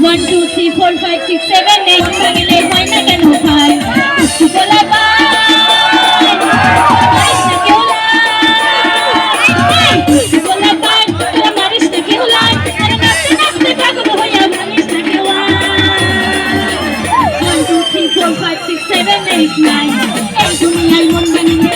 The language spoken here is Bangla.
1 2 3 4 5 6 7 8 ভাঙলে হয় না কেন ভাই বলা বাই মারিস না কেউ লাই বলা বাই তোরা মারিস না কেউ লাই আরে নাচতে নাচতে পাগল হইয়া ভাঙিস না কেউ 1 2 3 4 5 6 7 8 9 এই দুনিয়ায় মন ভাঙিলে